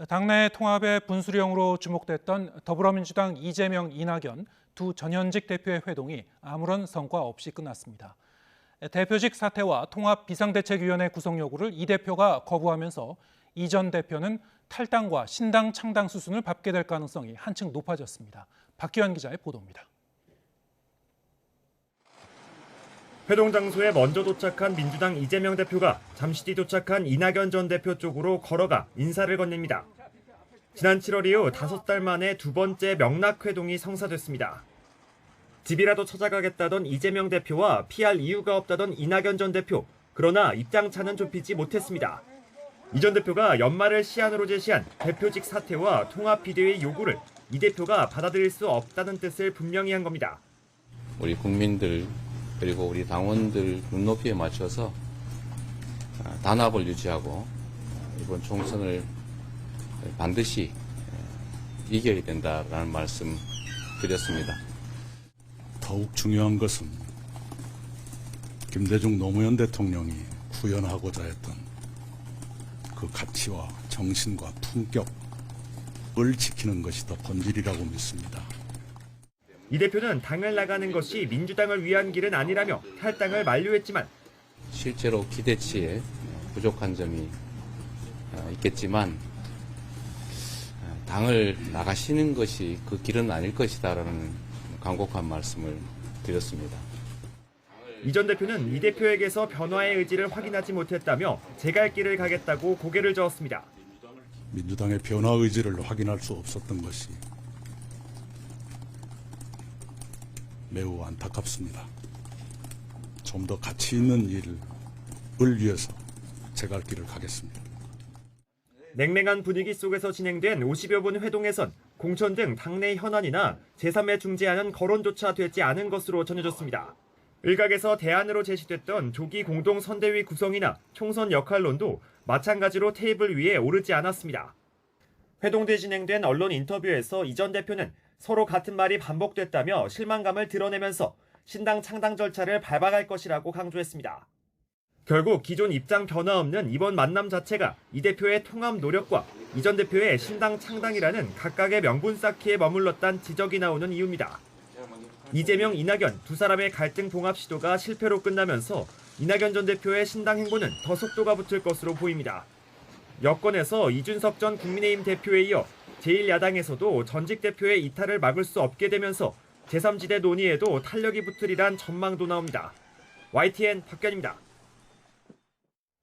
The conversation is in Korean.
당내 통합의 분수령으로 주목됐던 더불어민주당 이재명, 이낙연 두 전현직 대표의 회동이 아무런 성과 없이 끝났습니다. 대표직 사퇴와 통합 비상대책위원회 구성 요구를 이 대표가 거부하면서 이 전 대표는 탈당과 신당 창당 수순을 밟게 될 가능성이 한층 높아졌습니다. 박기환 기자의 보도입니다. 회동 장소에 먼저 도착한 민주당 이재명 대표가 잠시 뒤 도착한 이낙연 전 대표 쪽으로 걸어가 인사를 건넵니다. 지난 7월 이후 5달 만에 두 번째 명락회동이 성사됐습니다. 집이라도 찾아가겠다던 이재명 대표와 피할 이유가 없다던 이낙연 전 대표, 그러나 입장차는 좁히지 못했습니다. 이 전 대표가 연말을 시한으로 제시한 대표직 사퇴와 통합 비대위 요구를 이 대표가 받아들일 수 없다는 뜻을 분명히 한 겁니다. 우리 국민들 그리고 우리 당원들 눈높이에 맞춰서 단합을 유지하고 이번 총선을 반드시 이겨야 된다라는 말씀 드렸습니다. 더욱 중요한 것은 김대중 노무현 대통령이 구현하고자 했던 그 가치와 정신과 품격을 지키는 것이 더 본질이라고 믿습니다. 이 대표는 당을 나가는 것이 민주당을 위한 길은 아니라며 탈당을 만류했지만 실제로 기대치에 부족한 점이 있겠지만 당을 나가시는 것이 그 길은 아닐 것이다라는 간곡한 말씀을 드렸습니다. 이 전 대표는 이 대표에게서 변화의 의지를 확인하지 못했다며 제 갈 길을 가겠다고 고개를 저었습니다. 민주당의 변화 의지를 확인할 수 없었던 것이 매우 안타깝습니다. 좀 더 가치 있는 일을 위해서 제 갈 길을 가겠습니다. 냉랭한 분위기 속에서 진행된 50여 분 회동에선 공천 등 당내 현안이나 제3의 중재안은 거론조차 되지 않은 것으로 전해졌습니다. 일각에서 대안으로 제시됐던 조기 공동선대위 구성이나 총선 역할론도 마찬가지로 테이블 위에 오르지 않았습니다. 회동 뒤 진행된 언론 인터뷰에서 이 전 대표는 서로 같은 말이 반복됐다며 실망감을 드러내면서 신당 창당 절차를 밟아갈 것이라고 강조했습니다. 결국 기존 입장 변화 없는 이번 만남 자체가 이 대표의 통합 노력과 이 전 대표의 신당 창당이라는 각각의 명분 쌓기에 머물렀다는 지적이 나오는 이유입니다. 이재명, 이낙연 두 사람의 갈등 봉합 시도가 실패로 끝나면서 이낙연 전 대표의 신당 행보는 더 속도가 붙을 것으로 보입니다. 여권에서 이준석 전 국민의힘 대표에 이어 제1야당에서도 전직 대표의 이탈을 막을 수 없게 되면서 제3지대 논의에도 탄력이 붙으리란 전망도 나옵니다. YTN 박견입니다.